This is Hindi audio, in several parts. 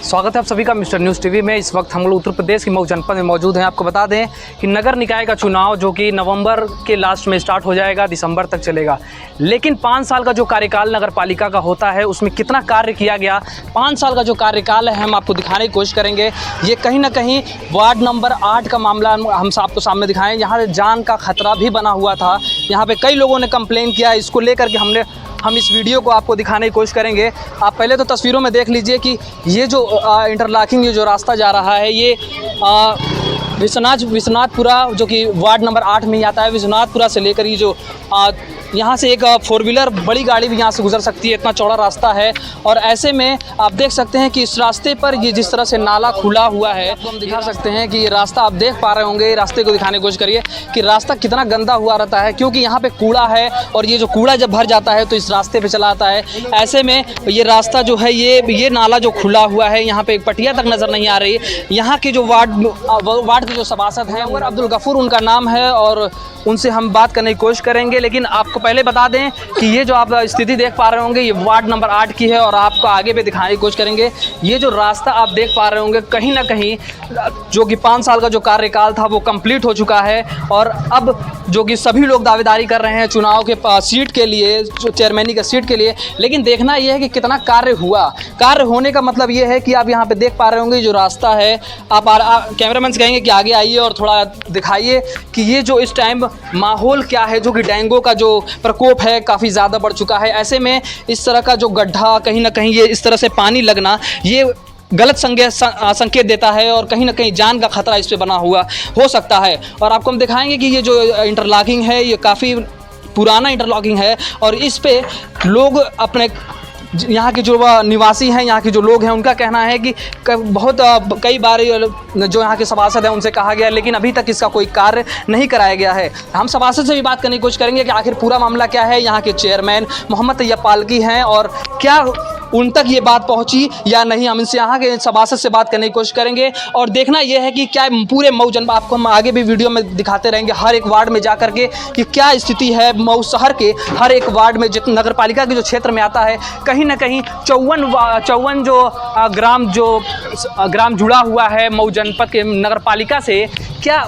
स्वागत है आप सभी का मिस्टर न्यूज़ टीवी में। इस वक्त हम लोग उत्तर प्रदेश के मऊ जनपद में मौजूद हैं। आपको बता दें कि नगर निकाय का चुनाव जो कि नवंबर के लास्ट में स्टार्ट हो जाएगा, दिसंबर तक चलेगा, लेकिन 5 साल का जो कार्यकाल नगर पालिका का होता है उसमें कितना कार्य किया गया, 5 साल का जो कार्यकाल है हम आपको दिखाने की कोशिश करेंगे। ये कहीं ना कहीं वार्ड नंबर 8 का मामला हम आपको सामने दिखाएं। यहाँ जान का खतरा भी बना हुआ था। यहाँ पर कई लोगों ने कंप्लेन किया, इसको लेकर के हम इस वीडियो को आपको दिखाने की कोशिश करेंगे। आप पहले तो तस्वीरों में देख लीजिए कि ये जो इंटरलॉकिंग ये जो रास्ता जा रहा है ये विश्वनाथपुरा जो कि वार्ड नंबर 8 में ही आता है। विश्वनाथपुरा से लेकर ये जो यहाँ से एक 4 व्हीलर बड़ी गाड़ी भी यहाँ से गुजर सकती है, इतना चौड़ा रास्ता है। और ऐसे में आप देख सकते हैं कि इस रास्ते पर ये जिस तरह से नाला खुला हुआ है, तो हम दिखा सकते हैं कि ये रास्ता आप देख पा रहे होंगे। रास्ते को दिखाने की कोशिश करिए कि रास्ता कितना गंदा हुआ रहता है, क्योंकि यहाँ पे कूड़ा है और ये जो कूड़ा जब भर जाता है तो इस रास्ते पे चला आता है। ऐसे में ये रास्ता जो है ये नाला जो खुला हुआ है, यहाँ पे एक पटिया तक नज़र नहीं आ रही। यहाँ के जो वार्ड के जो सभासद हैं उमर अब्दुल गफूर उनका नाम है और उनसे हम बात करने की कोशिश करेंगे। लेकिन आपको पहले बता दें कि ये जो आप स्थिति देख पा रहे होंगे ये वार्ड नंबर 8 की है और आपको आगे भी दिखाने की कोशिश करेंगे। ये जो रास्ता आप देख पा रहे होंगे कहीं ना कहीं जो कि 5 साल का जो कार्यकाल था वो कंप्लीट हो चुका है और अब जो कि सभी लोग दावेदारी कर रहे हैं चुनाव के सीट के लिए, जो चेयरमैनी का सीट के लिए। लेकिन देखना ये है कि कितना कार्य हुआ। कार्य होने का मतलब ये है कि आप यहाँ पे देख पा रहे होंगे जो रास्ता है। आप कैमरामैन से कहेंगे कि आगे आइए और थोड़ा दिखाइए कि ये जो इस टाइम माहौल क्या है, जो कि डेंगू का जो प्रकोप है काफ़ी ज़्यादा बढ़ चुका है। ऐसे में इस तरह का जो गड्ढा, कहीं ना कहीं ये इस तरह से पानी लगना, ये गलत संकेत देता है और कहीं ना कहीं जान का खतरा इस पे बना हुआ हो सकता है। और आपको हम दिखाएंगे कि ये जो इंटरलॉकिंग है ये काफ़ी पुराना इंटरलॉकिंग है और इस पे लोग अपने यहाँ के जो निवासी हैं, यहाँ के जो लोग हैं, उनका कहना है कि कई बार जो यहाँ के सभासद हैं उनसे कहा गया, लेकिन अभी तक इसका कोई कार्य नहीं कराया गया है। हम सभासद से भी बात करने की कोशिश करेंगे कि आखिर पूरा मामला क्या है। यहाँ के चेयरमैन मोहम्मद तैयब पालकी हैं और क्या उन तक ये बात पहुंची या नहीं, हम इनसे यहाँ के सभासद से बात करने की कोशिश करेंगे। और देखना यह है कि क्या पूरे मऊ जनपद, आपको हम आगे भी वीडियो में दिखाते रहेंगे हर एक वार्ड में जा कर के कि क्या स्थिति है मऊ शहर के हर एक वार्ड में। जितने नगर पालिका के जो क्षेत्र में आता है कहीं ना कहीं 54 जो ग्राम जुड़ा हुआ है मऊ जनपद के नगर पालिका से। क्या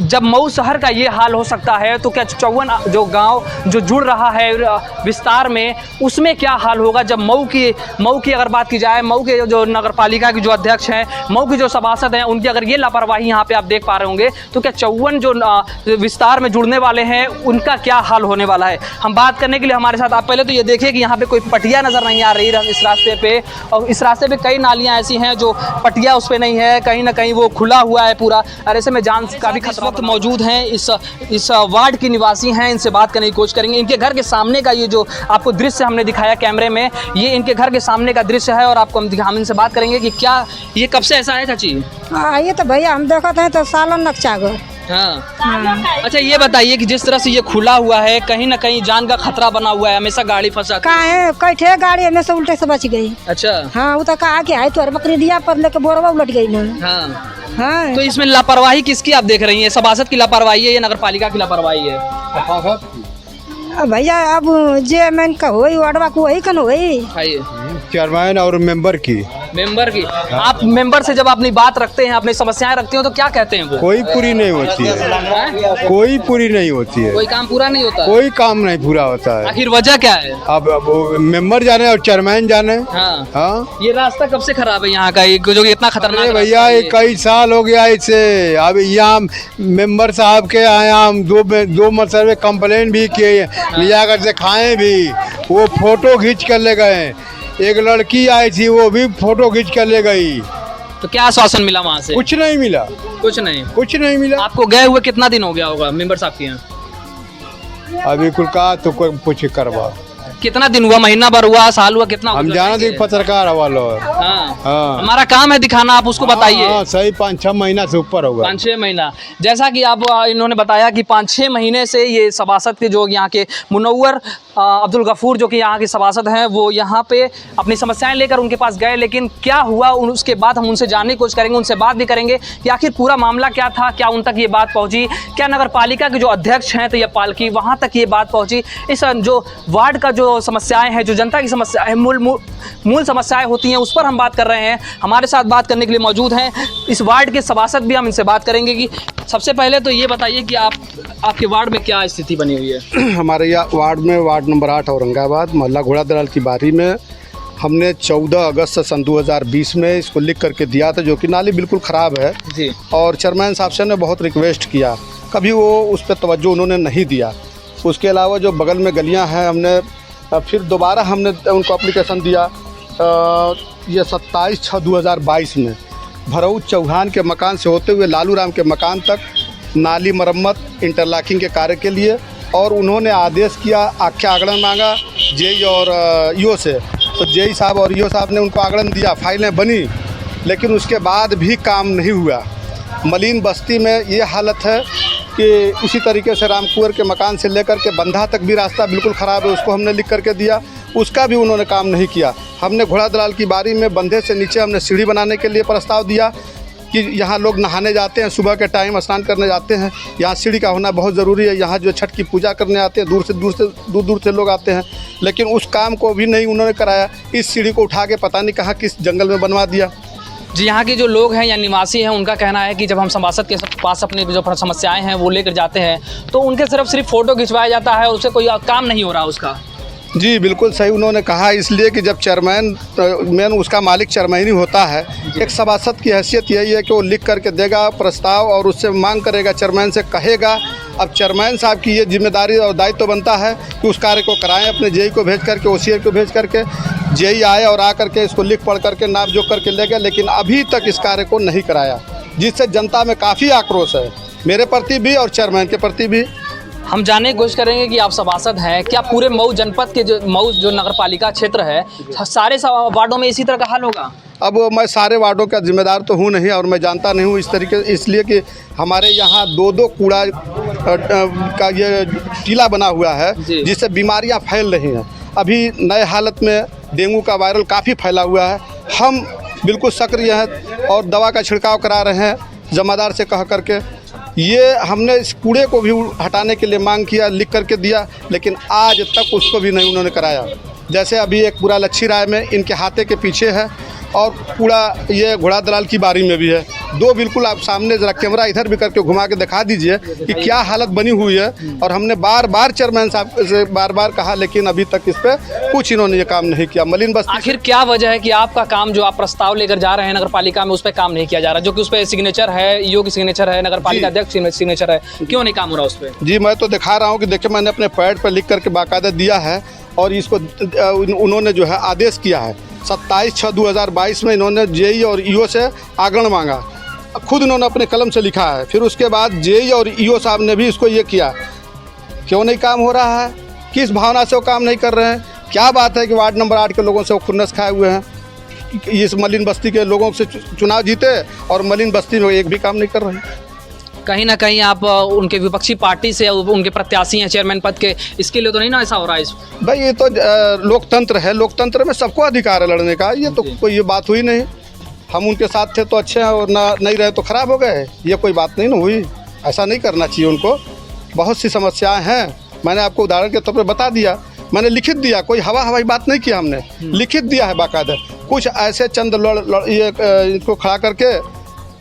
जब मऊ शहर का ये हाल हो सकता है तो क्या 54 जो गांव जो जुड़ रहा है विस्तार में, उसमें क्या हाल होगा जब मऊ की अगर बात की जाए, मऊ के जो नगर पालिका के जो अध्यक्ष हैं, मऊ के जो सभासद हैं, उनकी अगर ये लापरवाही यहाँ पे आप देख पा रहे होंगे तो क्या 54 जो विस्तार में जुड़ने वाले हैं उनका क्या हाल होने वाला है। हम बात करने के लिए हमारे साथ आप पहले तो ये देखिए कि यहाँ पर कोई पटिया नज़र नहीं आ रही इस रास्ते पर, और इस रास्ते पर कई नालियाँ ऐसी हैं जो पटिया उस पर नहीं है, कहीं ना कहीं वो खुला हुआ है पूरा। और ऐसे में जान का भी खतरा मौजूद हैं। इस वार्ड के निवासी हैं, इनसे बात करने की कोशिश करेंगे। इनके घर के सामने का ये जो आपको दृश्य हमने दिखाया कैमरे में, ये इनके घर के सामने का दृश्य है और आपको हम इनसे बात करेंगे कि क्या ये कब से ऐसा है चाची। ये तो भैया हम देखते हैं तो सालन नक्चागर। हाँ। अच्छा ये बताइए कि जिस तरह से ये खुला हुआ है कहीं ना कहीं जान का खतरा बना हुआ है, हमेशा गाड़ी फंसा कैठे गाड़ी हमेशा उल्टे से बच गई। अच्छा हाँ, वो तो कहा कि है तो बकरी दिया पर लेके बोरवा उलट गई ना। हाँ हाँ, तो इसमें लापरवाही किसकी आप देख रही हैं? सभासद की लापरवाही है या नगर पालिका की लापरवाही है? भैया अब जे मैन का होई वार्डवा को वही कन होई, चेयरमैन और मेंबर की आप मेंबर से जब अपनी बात रखते हैं, अपनी समस्याएं रखते हो तो क्या कहते हैं वो? कोई पूरी नहीं होती है, कोई पूरी नहीं होती है, कोई काम पूरा नहीं होता, कोई काम नहीं पूरा होता है। आखिर वजह क्या है? अब मेंबर जाने और चेयरमैन जाने। हाँ। हाँ, ये रास्ता कब से खराब है यहाँ का, जो इतना खतरनाक है? भैया ये कई साल हो गया इसे। अब यहाँ मेंबर साहब के आए, हम दो मरतबे कंप्लेन भी किए, लिया कर से खाए भी, वो फोटो खींच कर ले गए। एक लड़की आई थी वो भी फोटो खींच कर ले गई। तो क्या आश्वासन मिला वहाँ से? कुछ नहीं मिला, कुछ नहीं मिला। आपको गए हुए कितना दिन हो गया होगा मेंबर साहब के यहाँ? अभी कुल का तो कुछ करवा कितना दिन हुआ, महीना भर हुआ, साल हुआ, कितना? हम जाना थे पत्रकार हवालो। हाँ। हमारा काम है दिखाना, आप उसको बताइए। हाँ, सही 5-6 महीना से ऊपर होगा। 5-6 महीना। जैसा कि आप इन्होंने बताया कि 5-6 महीने से ये सभासद के जो यहाँ के मुनव्वर अब्दुल गफूर जो कि यहाँ के सभासद हैं वो यहाँ पे अपनी समस्याएं लेकर उनके पास गए, लेकिन क्या हुआ उसके बाद हम उनसे जानने की कोशिश करेंगे, उनसे बात भी करेंगे कि आखिर पूरा मामला क्या था, क्या उन तक ये बात पहुँची, क्या नगर पालिका के जो अध्यक्ष हैं तैयब पालकी वहाँ तक ये बात पहुँची, इस जो वार्ड का जो जो समस्याएं हैं, जो जनता की समस्या है, मूल समस्याएं होती हैं, उस पर हम बात कर रहे हैं। हमारे साथ बात करने के लिए मौजूद हैं इस वार्ड के सभासद भी, हम इनसे बात करेंगे कि सबसे पहले तो ये बताइए कि आपके वार्ड में क्या स्थिति बनी हुई है। हमारे यहाँ वार्ड में वार्ड नंबर 8 औरंगाबाद मोहल्ला घोड़ा दलाल की बारी में हमने 14 अगस्त सन 2020 में इसको लिख करके दिया था, जो कि नाली बिल्कुल ख़राब है जी। और चेयरमैन साहब से ने बहुत रिक्वेस्ट किया, कभी वो उस पर तवज्जो उन्होंने नहीं दिया। उसके अलावा जो बगल में गलियां हैं, हमने फिर दोबारा हमने उनको एप्लीकेशन दिया ये 27/6/2022 में भरऊत चौहान के मकान से होते हुए लालू राम के मकान तक नाली मरम्मत इंटरलॉकिंग के कार्य के लिए, और उन्होंने आदेश किया, आख्या आगरण मांगा जेई और ईओ से। तो जेई साहब और ईओ साहब ने उनको आगरण दिया, फाइलें बनी, लेकिन उसके बाद भी काम नहीं हुआ। मलिन बस्ती में ये हालत है कि इसी तरीके से रामकुंवर के मकान से लेकर के बंधा तक भी रास्ता बिल्कुल ख़राब है, उसको हमने लिख करके दिया, उसका भी उन्होंने काम नहीं किया। हमने घोड़ा दलाल की बारी में बंधे से नीचे हमने सीढ़ी बनाने के लिए प्रस्ताव दिया कि यहाँ लोग नहाने जाते हैं, सुबह के टाइम स्नान करने जाते हैं, यहाँ सीढ़ी का होना बहुत ज़रूरी है। यहाँ जो छठ की पूजा करने आते हैं, दूर से लोग आते हैं, लेकिन उस काम को भी नहीं उन्होंने कराया। इस सीढ़ी को उठा के पता नहीं कहाँ किस जंगल में बनवा दिया। जी, यहाँ के जो लोग हैं या निवासी हैं, उनका कहना है कि जब हम सभासद के पास अपनी जो समस्याएं हैं वो लेकर जाते हैं तो उनके सिर्फ फ़ोटो खिंचवाया जाता है, उससे कोई काम नहीं हो रहा उसका। जी बिल्कुल सही उन्होंने कहा, इसलिए कि जब चेयरमैन उसका मालिक चेयरमैन ही होता है। एक सभासद की हैसियत यही है कि वो लिख करके देगा प्रस्ताव और उससे मांग करेगा, चेयरमैन से कहेगा। अब चेयरमैन साहब की ये जिम्मेदारी और दायित्व तो बनता है कि उस कार्य को कराएं, अपने जेई को भेज करके, ओसीआर को भेज करके। जेई आए और आ करके इसको लिख पढ़ करके नाप जोख करके ले गए, लेकिन अभी तक इस कार्य को नहीं कराया, जिससे जनता में काफ़ी आक्रोश है, मेरे प्रति भी और चेयरमैन के प्रति भी। हम जानने की कोशिश करेंगे कि आप सभासद हैं, क्या पूरे मऊ जनपद के मऊ जो नगर पालिका क्षेत्र है, सारे वार्डों में इसी तरह का हाल होगा? अब मैं सारे वार्डों का जिम्मेदार तो हूँ नहीं और मैं जानता नहीं हूँ इस तरीके, इसलिए कि हमारे यहाँ दो कूड़ा का ये टीला बना हुआ है, जिससे बीमारियाँ फैल रही हैं। अभी नए हालत में डेंगू का वायरल काफ़ी फैला हुआ है। हम बिल्कुल सक्रिय हैं और दवा का छिड़काव करा रहे हैं जमादार से कह करके। ये हमने इस कूड़े को भी हटाने के लिए मांग किया, लिख करके दिया, लेकिन आज तक उसको भी नहीं उन्होंने कराया। जैसे अभी एक पूरा लच्छी राय में इनके हाथे के पीछे है और पूरा ये घोड़ा दलाल की बारी में भी है। दो बिल्कुल आप सामने ज़रा कैमरा इधर भी करके घुमा के दिखा दीजिए कि क्या हालत बनी हुई है। और हमने बार बार चेयरमैन साहब से बार कहा, लेकिन अभी तक इस पर कुछ इन्होंने ये काम नहीं किया। मलिन बस्ती आखिर क्या वजह है कि आपका काम जो आप प्रस्ताव लेकर जा रहे हैं नगर पालिका में, उस पर काम नहीं किया जा रहा, जो कि उस पर सिग्नेचर है, ईओ की सिग्नेचर है, नगर पालिका अध्यक्ष सिग्नेचर है, क्यों नहीं काम हो रहा उस पर? जी मैं तो दिखा रहा हूँ कि देखिए मैंने अपने पैड पर लिख करके बाकायदा दिया है और इसको उन्होंने जो है आदेश किया है 27/6/2022 में। इन्होंने जेई और ईओ से आगरण मांगा, खुद इन्होंने अपने कलम से लिखा है। फिर उसके बाद जेई और ईओ साहब ने भी इसको ये किया, क्यों नहीं काम हो रहा है, किस भावना से वो काम नहीं कर रहे हैं? क्या बात है कि वार्ड नंबर 8 के लोगों से वो खुन्नस खाए हुए हैं, इस मलिन बस्ती के लोगों से चुनाव जीते और मलिन बस्ती में एक भी काम नहीं कर रहे हैं। कहीं ना कहीं आप उनके विपक्षी पार्टी से उनके प्रत्याशी हैं चेयरमैन पद के, इसके लिए तो नहीं ना ऐसा हो रहा है? भाई ये तो लोकतंत्र है, लोकतंत्र में सबको अधिकार है लड़ने का, ये तो कोई ये बात हुई नहीं। हम उनके साथ थे तो अच्छे हैं और ना नहीं रहे तो ख़राब हो गए, ये कोई बात नहीं ना हुई। ऐसा नहीं करना चाहिए उनको। बहुत सी समस्याएं हैं, मैंने आपको उदाहरण के तौर पर बता दिया, मैंने लिखित दिया, कोई हवाई बात नहीं किया, हमने लिखित दिया है बाकायदा। कुछ ऐसे चंद इनको खड़ा करके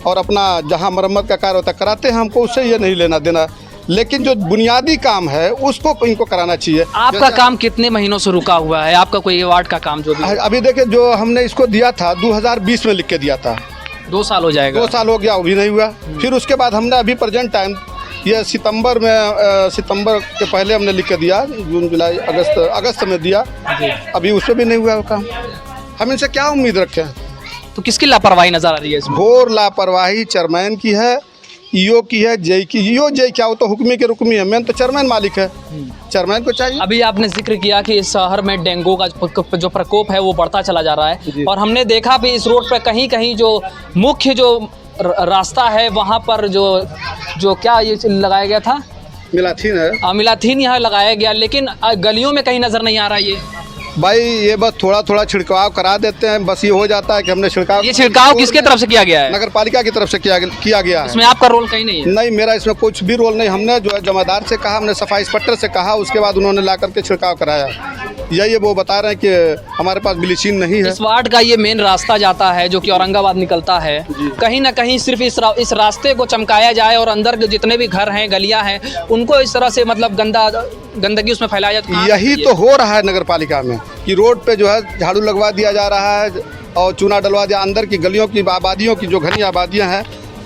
और अपना जहां मरम्मत का कार्य होता कराते हैं, हमको उससे ये नहीं लेना देना, लेकिन जो बुनियादी काम है उसको इनको कराना चाहिए। आपका काम कितने महीनों से रुका हुआ है, आपका कोई वार्ड का काम जो भी? अभी देखिए जो हमने इसको दिया था 2020 में लिख के दिया था, 2 साल हो जाएगा। 2 साल हो गया, वो भी नहीं हुआ। फिर उसके बाद हमने अभी प्रेजेंट टाइम ये सितंबर के पहले हमने लिख के दिया, जून जुलाई अगस्त में दिया, अभी उससे भी नहीं हुआ वो काम। हम इनसे क्या उम्मीद रखें? तो किसकी लापरवाही नजर आ रही है इसमें? घोर लापरवाही चेयरमैन की है, ईओ की है, जेई की। ईओ जेई क्या, वो तो हुक्मी के रुकमी है, मेन तो चेयरमैन मालिक है, चेयरमैन को चाहिए। अभी आपने जिक्र किया कि इस शहर में डेंगू का जो प्रकोप है वो बढ़ता चला जा रहा है, और हमने देखा भी इस रोड पर कहीं कहीं जो मुख्य जो रास्ता है वहाँ पर जो क्या ये लगाया गया था, मिलाथीन है, मिलाथीन यहाँ लगाया गया, लेकिन गलियों में कहीं नज़र नहीं आ रहा ये। भाई ये बस थोड़ा थोड़ा छिड़काव करा देते हैं, बस ये हो जाता है कि हमने छिड़काव। ये छिड़काव किसके तरफ से किया गया है? नगर पालिका की तरफ से किया गया है। इसमें आपका रोल कहीं नहीं है? नहीं, मेरा इसमें कुछ भी रोल नहीं। हमने जो है जमादार से कहा, हमने सफाई इंस्पेक्टर से कहा, उसके बाद उन्होंने ला करके छिड़काव कराया। यही वो बता रहे हैं कि हमारे पास ब्लीचिंग नहीं है। इस वार्ड का ये मेन रास्ता जाता है जो कि औरंगाबाद निकलता है। कहीं ना कहीं सिर्फ इस रास्ते को चमकाया जाए और अंदर के जितने भी घर हैं, गलियां हैं, उनको इस तरह से मतलब गंदगी उसमें फैलाया जाए। यही तो हो रहा है नगर पालिका में कि रोड पे जो है झाड़ू लगवा दिया जा रहा है और चूना डलवा दिया। अंदर की गलियों की आबादियों की जो घनी आबादियाँ हैं,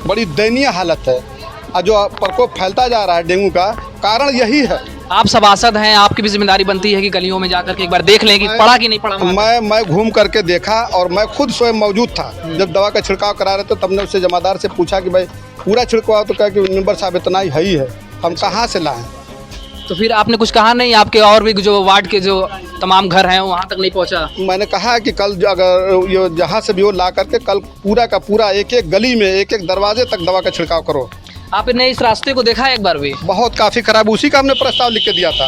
बड़ी दयनीय हालत है और जो प्रकोप फैलता जा रहा है डेंगू का कारण यही है। आप सभासद हैं, आपकी भी जिम्मेदारी बनती है कि गलियों में जाकर के एक बार देख लें कि पड़ा कि नहीं पड़ा। मैं घूम करके देखा और मैं खुद स्वयं मौजूद था जब दवा का छिड़काव करा रहे थे। तब ने उससे जमादार से पूछा कि भाई पूरा छिड़काव, तो कहा कि मेंबर साहब इतना ही है, हम कहाँ से लाएं। तो फिर आपने कुछ कहा नहीं? आपके और भी जो वार्ड के जो तमाम घर हैं वहाँ तक नहीं पहुँचा? मैंने कहा कि कल अगर ये जहाँ से भी वो ला करके कल पूरा का पूरा एक एक गली में एक एक दरवाजे तक दवा का छिड़काव करो। आपने इस रास्ते को देखा है एक बार भी? बहुत काफ़ी खराब, उसी का हमने प्रस्ताव लिख के दिया था।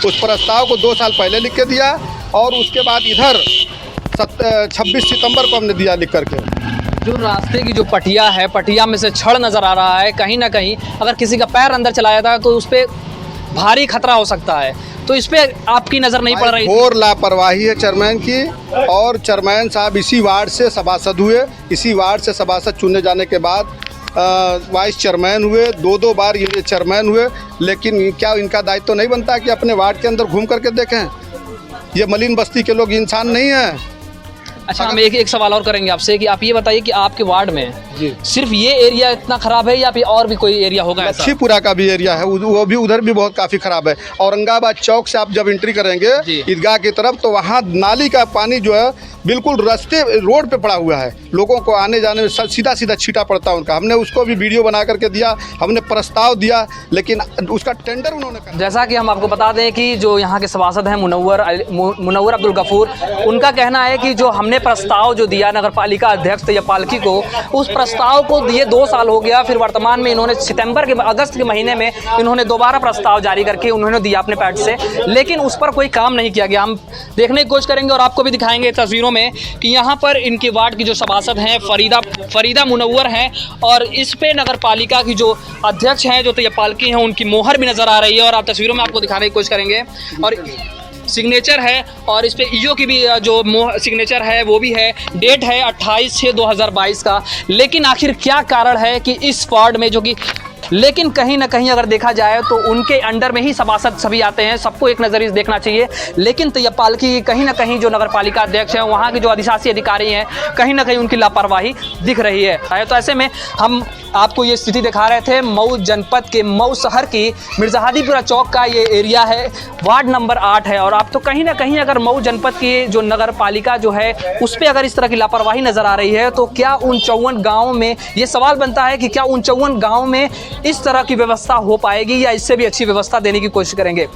उस प्रस्ताव को 2 साल पहले लिख के दिया और उसके बाद इधर 26 सितंबर को हमने दिया लिख करके। जो रास्ते की जो पटिया है, पटिया में से छड़ नज़र आ रहा है। कहीं ना कहीं अगर किसी का पैर अंदर चला जाता है तो उस पर भारी खतरा हो सकता है। तो इस पे आपकी नज़र नहीं पड़ रही? घोर लापरवाही है चेयरमैन की। और चेयरमैन साहब इसी वार्ड से सभासद हुए, इसी वार्ड से सभासद चुने जाने के बाद वाइस चेयरमैन हुए, 2 बार ये चेयरमैन हुए। लेकिन क्या इनका दायित्व तो नहीं बनता कि अपने वार्ड के अंदर घूम करके देखें? ये मलिन बस्ती के लोग इंसान नहीं हैं। अच्छा, हम एक सवाल और करेंगे आपसे कि आप ये बताइए कि आपके वार्ड में सिर्फ ये एरिया इतना खराब है या फिर और भी कोई एरिया होगा? लच्छीपुरा का भी एरिया है, वो भी उधर भी बहुत काफ़ी खराब है। औरंगाबाद चौक से आप जब एंट्री करेंगे ईदगाह की तरफ, तो वहाँ नाली का पानी जो है बिल्कुल रास्ते रोड पे पड़ा हुआ है। लोगों को आने जाने में सीधा सीधा छींटा पड़ता है उनका। हमने उसको भी वीडियो बना करके दिया, हमने प्रस्ताव दिया, लेकिन उसका टेंडर उन्होंने कर। जैसा कि हम आपको बता दें कि जो यहाँ के सभासद हैं मुनव्वर अब्दुल गफूर, उनका कहना है कि जो हमने प्रस्ताव जो दिया नगर पालिका अध्यक्ष तैयपालकी को, उस प्रस्ताव को दिए 2 साल हो गया। फिर वर्तमान में इन्होंने अगस्त के महीने में इन्होंने दोबारा प्रस्ताव जारी करके उन्होंने दिया अपने पैड से, लेकिन उस पर कोई काम नहीं किया गया। हम देखने की कोशिश करेंगे और आपको भी दिखाएंगे तस्वीरों में कि यहाँ पर इनके वार्ड की जो सभासद हैं फरीदा मुनव्वर हैं और इस पे नगर पालिका की जो अध्यक्ष हैं जो तैयपालकी हैं उनकी मोहर भी नज़र आ रही है और आप तस्वीरों में आपको दिखाने की कोशिश करेंगे। और सिग्नेचर है और इस पे ईओ की भी जो सिग्नेचर है वो भी है। डेट है 28/6/2022 का। लेकिन आखिर क्या कारण है कि इस वार्ड में जो कि लेकिन कहीं ना कहीं अगर देखा जाए तो उनके अंडर में ही सभासद सभी आते हैं, सबको एक नज़रिए से देखना चाहिए। लेकिन तैयपालकी कहीं ना कहीं जो नगर पालिका अध्यक्ष हैं, वहाँ के जो अधिशासी अधिकारी हैं, कहीं ना कहीं उनकी लापरवाही दिख रही है। तो ऐसे में हम आपको ये स्थिति दिखा रहे थे मऊ जनपद के मऊ शहर की मिर्ज़ाहादीपुरा चौक का ये एरिया है, वार्ड नंबर 8 है। और आप तो कहीं ना कहीं अगर मऊ जनपद की जो नगर पालिका जो है उस पर अगर इस तरह की लापरवाही नज़र आ रही है तो क्या उन 54 गाँव में ये सवाल बनता है कि क्या उन 54 गाँव में इस तरह की व्यवस्था हो पाएगी या इससे भी अच्छी व्यवस्था देने की कोशिश करेंगे।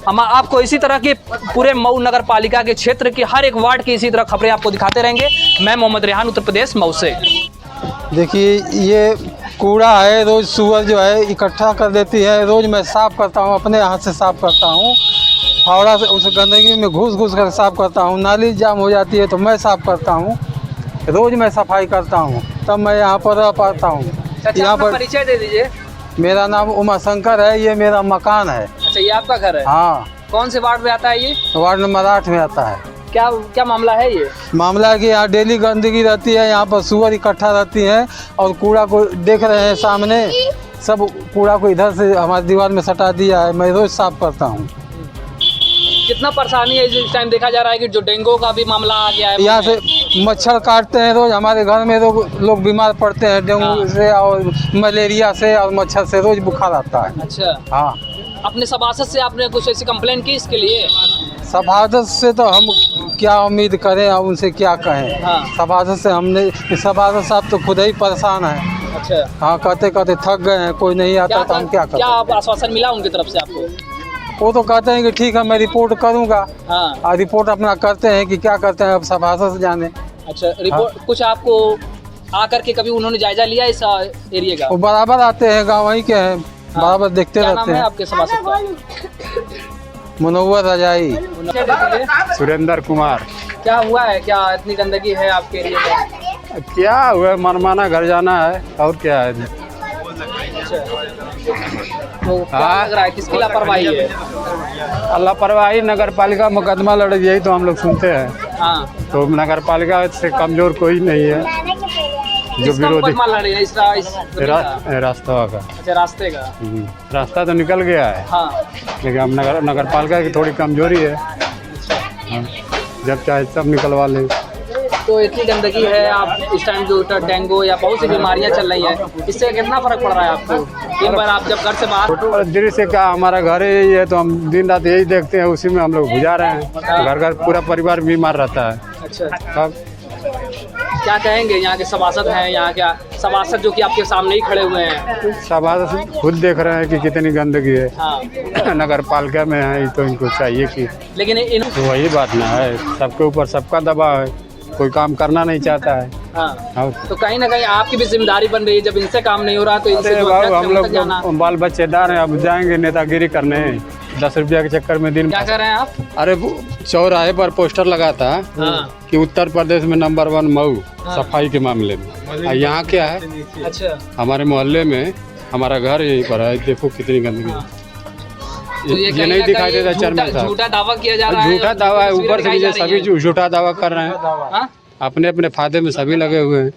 हम आपको इसी तरह की पूरे मऊ नगर पालिका के क्षेत्र के हर एक वार्ड की इसी तरह खबरें आपको दिखाते रहेंगे। मैं मोहम्मद रेहान, उत्तर प्रदेश, मऊ से। देखिए, ये कूड़ा है, रोज़ सुबह जो है इकट्ठा कर देती है। रोज़ मैं साफ़ करता हूँ, अपने हाथ से साफ़ करता हूँ, फावड़ा से उस गंदगी में घुस कर साफ़ करता हूँ। नाली जाम हो जाती है तो मैं साफ़ करता हूँ। रोज़ मैं सफाई करता हूँ, तब मैं यहाँ पर रह पाता हूँ। यहाँ पर परिचय दे दीजिए। मेरा नाम उमा शंकर है, ये मेरा मकान है। अच्छा, ये आपका घर है? हाँ। कौन से वार्ड में आता है ये? वार्ड नंबर 8 में आता है। क्या मामला है ये? मामला है कि यहाँ डेली गंदगी रहती है, यहाँ पर सुअर इकट्ठा रहती हैं और कूड़ा को देख रहे हैं सामने, सब कूड़ा को इधर से हमारी दीवार में सटा दिया है। मैं रोज़ साफ करता हूँ। कितना परेशानी है इस टाइम? देखा जा रहा है कि जो डेंगू का भी मामला आ गया है। यहाँ से मच्छर काटते हैं रोज़, हमारे घर में लोग बीमार पड़ते हैं डेंगू से और मलेरिया से और मच्छर से रोज़ बुखार आता है। अच्छा, हाँ। अपने सभासद से आपने कुछ ऐसी कंप्लेन की इसके लिए? सभासद से तो हम क्या उम्मीद करें और उनसे क्या कहें। हाँ। सभासद से हमने, सभासद साहब तो खुद ही परेशान हैं। अच्छा, हाँ, कहते थक गए हैं, कोई नहीं आता तो हम क्या करें। क्या आश्वासन मिला उनकी तरफ से आपको? वो तो कहते हैं कि ठीक है मैं रिपोर्ट करूंगा। हाँ। और रिपोर्ट अपना करते हैं कि क्या करते हैं, अब सभासद से जाने। अच्छा, रिपोर्ट हाँ। कुछ आपको आकर के कभी उन्होंने जायजा लिया इस एरिया का? वो बराबर आते हैं, गाँव वहीं के हैं। हाँ। बराबर देखते रहते हैं। आपके सभासद का? मुनव्वर रजाई। सुरेंद्र कुमार। क्या हुआ है, क्या इतनी गंदगी है आपके एरिया में? क्या हुआ, मनमाना घर जाना है और क्या है। तो क्या लग रहा है, किसकी लापरवाही है? लापरवाही नगर पालिका मुकदमा लड़ यही तो हम लोग सुनते हैं। हाँ, तो नगर पालिका से कमजोर कोई नहीं है जो किसका विरोधी मुकदमा लड़ रही है? इस रास्ता का। अच्छा, रास्ते का। रास्ता तो निकल गया है, हाँ, लेकिन अब नगर पालिका की थोड़ी कमजोरी है। हाँ, जब चाहे सब निकलवा लें। तो इतनी गंदगी है, आप इस टाइम जो डेंगू या बहुत सी बीमारियां चल रही हैं, इससे कितना फर्क पड़ रहा है आपको? दिन भर आप जब घर से बाहर दृश्य क्या, हमारा घर यही है तो हम दिन रात यही देखते हैं, उसी में हम लोग गुजार रहे हैं। घर घर पूरा परिवार बीमार रहता है। अच्छा, अब क्या कहेंगे यहाँ के सभासद हैं, यहाँ क्या सभासद जो कि आपके सामने ही खड़े हुए हैं? सभासद खुद देख रहे हैं कि कितनी गंदगी है। हाँ, नगर पालिका में है तो इनको चाहिए कि, लेकिन इन तो वही बात ना है, सबके ऊपर सबका दबाव है, कोई काम करना नहीं चाहता है। हाँ, तो कहीं ना कहीं आपकी भी जिम्मेदारी बन रही है, जब इनसे काम नहीं हो रहा तो इनसे जो अध्यक्ष हम है, उन तक जाना। लोग बाल बच्चेदार हैं, अब जाएंगे नेतागिरी करने 10 रुपया के चक्कर में दिन। क्या कर रहे हैं आप? अरे चौराहे पर पोस्टर लगा था हाँ, कि उत्तर प्रदेश में नंबर 1 मऊ सफाई के मामले में। यहाँ क्या है, अच्छा, हमारे मोहल्ले में हमारा घर यहीं पर है, देखो कितनी गंदगी है। तो ये कहीं नहीं ना दिखाई कहीं देता चेयरमैन साहब। झूठा दावा किया जा रहा है, झूठा दावा है, तस्वीरें ऊपर से दिखाई नीचे जा रही सभी झूठा दावा कर रहे हैं, हैं। हाँ? अपने अपने फायदे में सभी लगे हुए हैं।